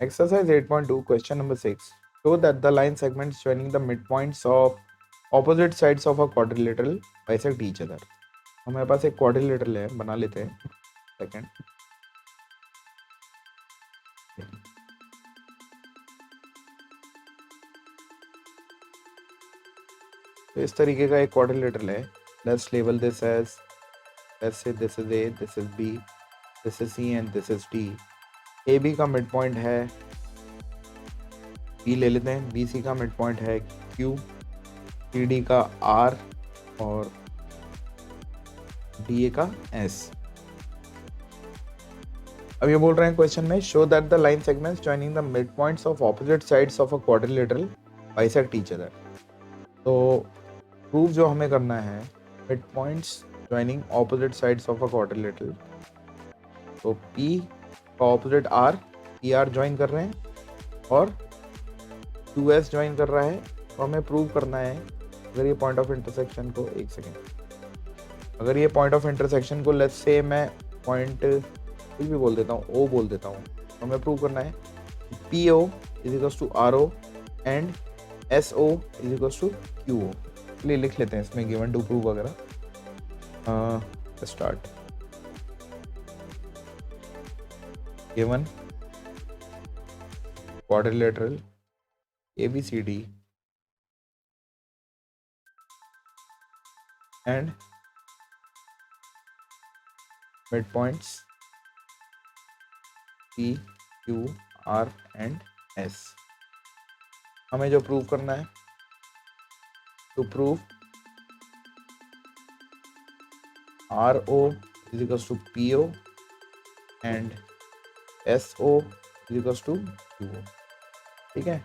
Exercise 8.2, question number 6. Show that the line segments joining the midpoints of opposite sides of a quadrilateral bisect each other. हमारे पास एक quadrilateral है, बना लेते हैं. Second. तो इस तरीके का एक quadrilateral है. Let's label this as, let's say this is A, this is B, this is C and this is D. AB का midpoint है B ले लेते हैं. BC का midpoint है Q, CD का R और DA का S. अब ये बोल रहे हैं क्वेश्चन में, show that the line segments joining the mid points of opposite sides of a quadrilateral bisect each other. तो प्रूफ जो हमें करना है, mid points joining opposite sides of a quadrilateral. तो P का ऑपोजिट R, PR ज्वाइन कर रहे हैं और 2S ज्वाइन कर रहा है. तो हमें प्रूव करना है, अगर ये पॉइंट ऑफ इंटरसेक्शन को, एक सेकेंड, अगर ये पॉइंट ऑफ इंटरसेक्शन को लेट्स से मैं पॉइंट कुछ भी बोल देता हूँ, O बोल देता हूँ, तो हमें प्रूव करना है PO is equals to RO and SO is equals to QO. चलिए लिख लेते हैं इसमें गिवन टू प्रूव वगैरह. Start. Given quadrilateral ABCD and midpoints P, Q, R and S. हमें जो प्रूव करना है, to prove RO is equals to PO and SO is equals to QO. ठीक है.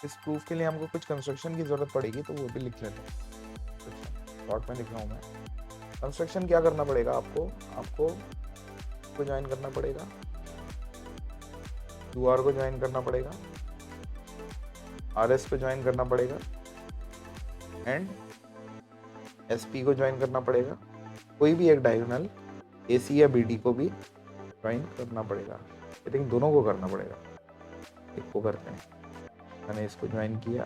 इस प्रूफ के लिए हमको कुछ कंस्ट्रक्शन की जरूरत पड़ेगी, तो वो भी लिख लेते हैं. शॉर्ट में लिख रहा हूँ मैं. कंस्ट्रक्शन क्या करना पड़ेगा आपको को ज्वाइन करना पड़ेगा, QR को ज्वाइन करना पड़ेगा, RS को ज्वाइन करना पड़ेगा एंड SP को ज्वाइन करना पड़ेगा. कोई भी एक डायगोनल AC या BD को भी ज्वाइन करना पड़ेगा. आई थिंक दोनों को करना पड़ेगा. एक को करते हैं. मैंने इसको ज्वाइन किया,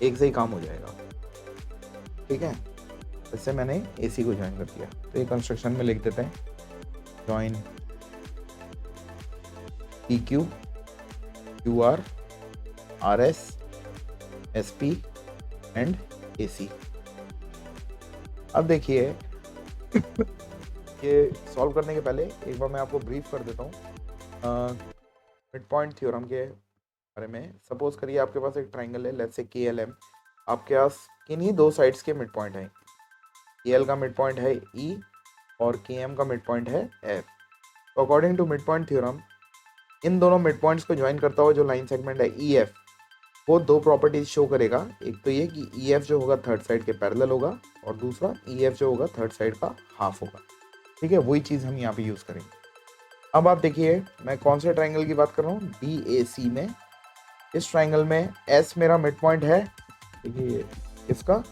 एक से ही काम हो जाएगा. ठीक है. इससे मैंने AC को ज्वाइन कर दिया. तो ये कंस्ट्रक्शन में लिख देते हैं, join PQ, QR, RS, SP and AC. अब देखिए ये सॉल्व करने के पहले एक बार मैं आपको ब्रीफ कर देता हूँ मिड पॉइंट थ्योरम के बारे में. सपोज करिए आपके पास एक ट्राइंगल है, लेट्स से KLM. आपके पास किन्हीं दो साइड्स के मिड पॉइंट हैं. KL का मिड पॉइंट है E और KM का मिड पॉइंट है F. तो according to mid point theorem, इन दोनों मिड पॉइंट्स को ज्वाइन करता हुआ जो लाइन सेगमेंट है EF, वो दो प्रॉपर्टीज शो करेगा. एक तो ये कि EF जो होगा थर्ड साइड के पैरेलल होगा और दूसरा EF जो होगा थर्ड साइड का हाफ होगा. ठीक है. वही चीज़ हम यहाँ पे यूज़ करेंगे. अब आप देखिए मैं कौन से ट्राइंगल की बात कर रहा हूँ, DAC में. इस ट्राइंगल में S मेरा मिड पॉइंट है, देखिए इसका,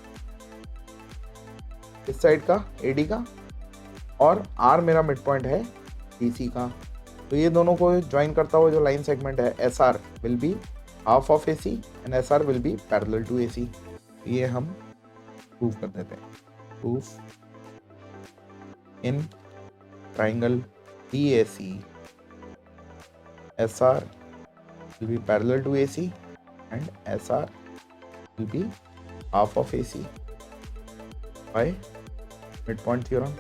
इस साइड का AD का, और R मेरा मिड पॉइंट है DC का. तो ये दोनों को ज्वाइन करता हुआ जो लाइन सेगमेंट है SR will be half of AC and SR will be parallel to AC. ये हम प्रूव कर देते हैं. Proof in triangle DAC SR will be parallel to AC and SR will be half of AC by midpoint theorem.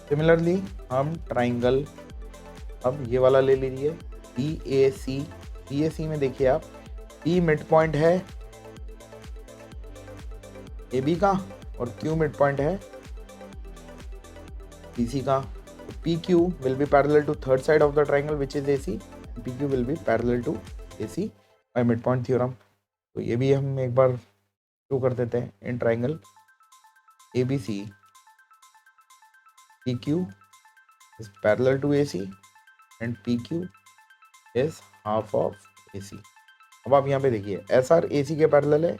Similarly, हम triangle अब ये वाला ले लीजिए DAC. DAC में देखिए आप, P मिड पॉइंट है AB का और Q मिड पॉइंट है BC का. PQ will be parallel to third side of the triangle which is AC. PQ will be parallel to AC by midpoint theorem. तो ये भी हम एक बार शो कर देते हैं. In triangle ABC PQ is parallel to AC and PQ is half of AC. अब आप यहाँ पे देखिए एस आर ए सी के पैरेलल है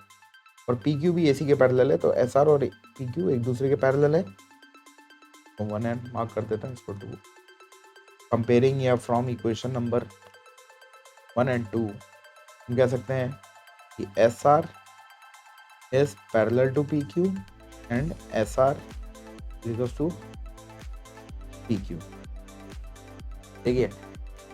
और पी क्यू भी ए सी के पैरेलल है, तो एस आर और पी क्यू एक दूसरे के पैरेलल है, तो 1 एंड मार्क कर देता हूँ इसको 2। कंपेयरिंग या फ्रॉम इक्वेशन नंबर 1 एंड 2 हम कह सकते हैं कि S R is parallel to P Q and S R equals to P Q. देखिए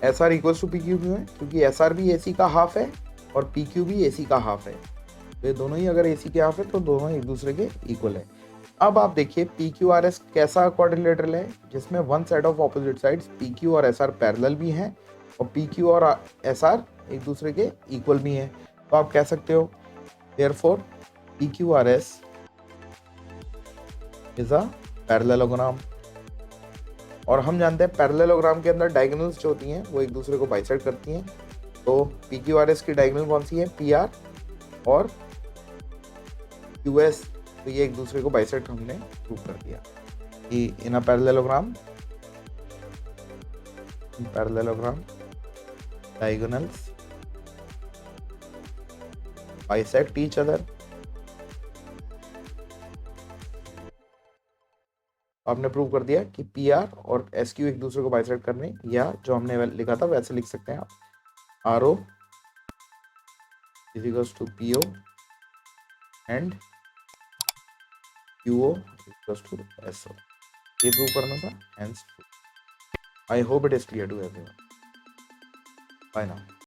S R equals to P Q क्यों है, क्योंकि एस आर भी ए सी का हाफ है और पी क्यू भी ए सी का हाफ है, तो ये दोनों ही अगर ए सी के हाफ है तो दोनों एक दूसरे के इक्वल है। अब आप देखिए पी क्यू आर एस कैसा क्वाड्रिलेटरल है, जिसमें one set of opposite sides P Q और एस आर पैरेलल भी हैं और पी क्यू और एस आर एक दूसरे के इक्वल भी हैं। तो आप कह सकते हो therefore P Q R S is a parallelogram. और हम जानते हैं पैरेललोग्राम के अंदर डायगोनल्स जो होती हैं वो एक दूसरे को बाइसेक्ट करती हैं, तो पी क्यू आर एस की डायगोनल कौन सी है, पी आर और क्यू एस, तो ये एक दूसरे को बाइसेक्ट हमने प्रूव कर दिया कि in a parallelogram diagonals bisect each other. आपने प्रूव कर दिया कि पी आर और एस क्यू एक दूसरे को बाइसेक्ट करने, या जो हमने लिखा था वैसे लिख सकते हैं आप, R O is equals to P O and Q O equals to S O. ये प्रूव करना था, hence I hope it is clear to everyone. Bye now.